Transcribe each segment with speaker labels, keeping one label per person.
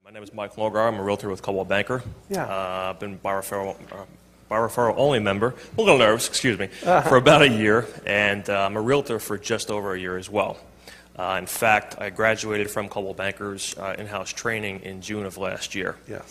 Speaker 1: My name is Mike Logar. I'm a realtor with Coldwell Banker.
Speaker 2: Yeah.
Speaker 1: I've been by referral only member, a little nervous, excuse me, for about a year, and I'm a realtor for just over a year as well. In fact, I graduated from Coldwell Banker's in-house training in June of last year.
Speaker 2: Yeah.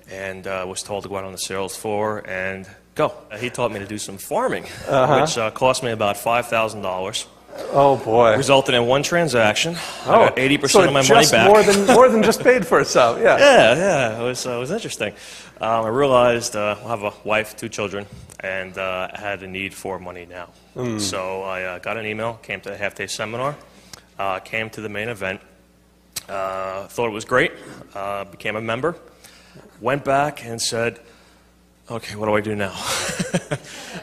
Speaker 1: And was told to go out on the sales floor and go. He taught me to do some farming, which cost me about $5,000.
Speaker 2: Oh boy!
Speaker 1: Resulted in one transaction. I got 80% of my money back.
Speaker 2: More than just paid for itself. Yeah.
Speaker 1: Yeah. It was interesting. I realized I have a wife, 2 children, and I had a need for money now. So I got an email, came to the half-day seminar, came to the main event, thought it was great, became a member, went back and said, okay, what do I do now?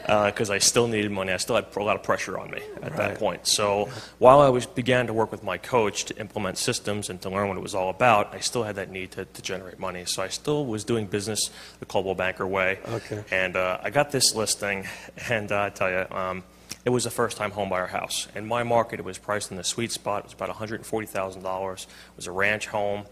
Speaker 1: Because I still needed money. I still had a lot of pressure on me at that point. So while I began to work with my coach to implement systems and to learn what it was all about, I still had that need to generate money. So I still was doing business the Coldwell Banker way. Okay. And I got this listing, and I tell you, it was a first-time homebuyer house. In my market, it was priced in the sweet spot. It was about $140,000. It was a ranch home.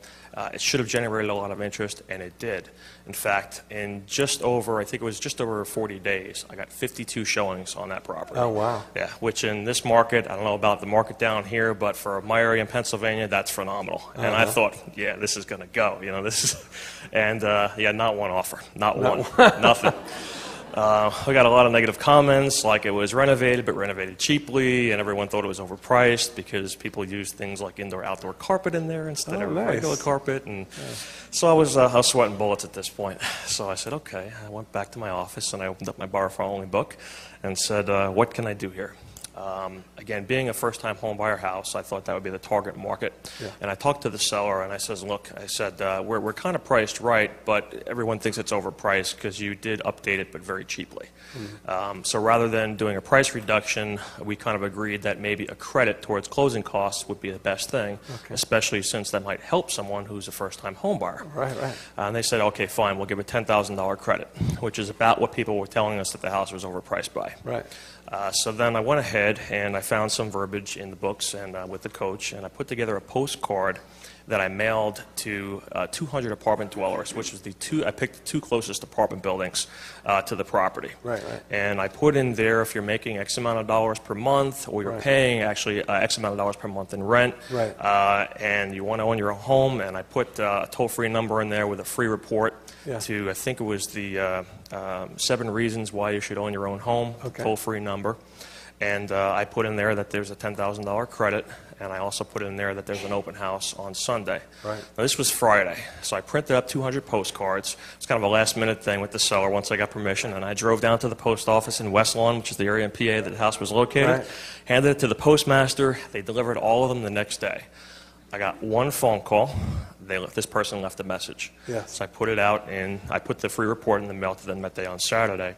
Speaker 1: It should have generated a lot of interest, and it did. In fact, in I think it was just over 40 days, I got 52 showings on that property.
Speaker 2: Oh, wow.
Speaker 1: Yeah, which in this market, I don't know about the market down here, but for my area in Pennsylvania, that's phenomenal. And I thought, yeah, this is going to go. You know, yeah, not one offer. Not one. Nothing. I got a lot of negative comments, like it was renovated, but renovated cheaply, and everyone thought it was overpriced because people used things like indoor-outdoor carpet in there instead of regular carpet. And so I was sweating bullets at this point. So I said, okay. I went back to my office, and I opened up my bar-for-only book and said, what can I do here? Again, being a first-time home buyer house, I thought that would be the target market. Yeah. And I talked to the seller, and I says, look, I said, we're kind of priced right, but everyone thinks it's overpriced because you did update it, but very cheaply. So rather than doing a price reduction, we kind of agreed that maybe a credit towards closing costs would be the best thing, especially since that might help someone who's a first-time home buyer.
Speaker 2: Right.
Speaker 1: And they said, okay, fine, we'll give a $10,000 credit, which is about what people were telling us that the house was overpriced by.
Speaker 2: Right.
Speaker 1: So then I went ahead and I found some verbiage in the books and with the coach, and I put together a postcard that I mailed to 200 apartment dwellers, which was I picked the 2 closest apartment buildings to the property. Right. And I put in there if you're making X amount of dollars per month, or you're paying actually X amount of dollars per month in rent, and you want to own your own home, and I put a toll-free number in there with a free report to, I think it was the 7 reasons why you should own your own home, toll-free number. And I put in there that there's a $10,000 credit, and I also put in there that there's an open house on Sunday. Right. Now, this was Friday, so I printed up 200 postcards. It's kind of a last-minute thing with the seller once I got permission, and I drove down to the post office in West Lawn, which is the area in PA that the house was located, handed it to the postmaster. They delivered all of them the next day. I got one phone call. This person left a message. Yes. So I put it out, and I put the free report in the mail to them that day on Saturday.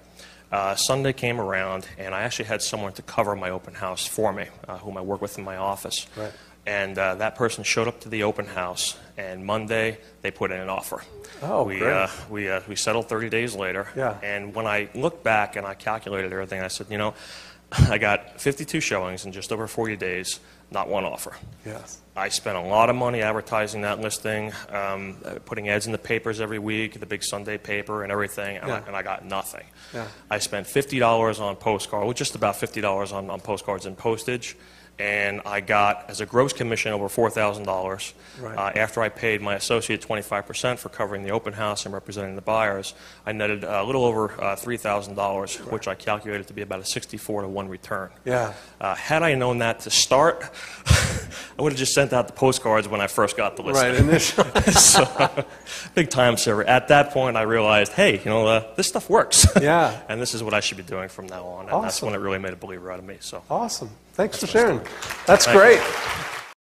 Speaker 1: Sunday came around, and I actually had someone to cover my open house for me, whom I work with in my office. Right. And that person showed up to the open house, and Monday they put in an offer. Oh, great. We settled 30 days later. Yeah. And when I looked back and I calculated everything, I said, you know, I got 52 showings in just over 40 days, not one offer. Yes. I spent a lot of money advertising that listing, putting ads in the papers every week, the big Sunday paper and everything, and I got nothing. Yeah. I spent $50 on postcards, well, just about $50 on postcards and postage, and I got, as a gross commission, over $4,000. Right. After I paid my associate 25% for covering the open house and representing the buyers, I netted a little over $3,000, which I calculated to be about a 64-to-1 return. Yeah. Had I known that to start, I would have just sent out the postcards when I first got the listing. Right, initially. So, big time saver. At that point, I realized, hey, you know, this stuff works. Yeah. And this is what I should be doing from now on. And that's when it really made a believer out of me. So.
Speaker 2: Awesome. Thanks for sharing. That's great.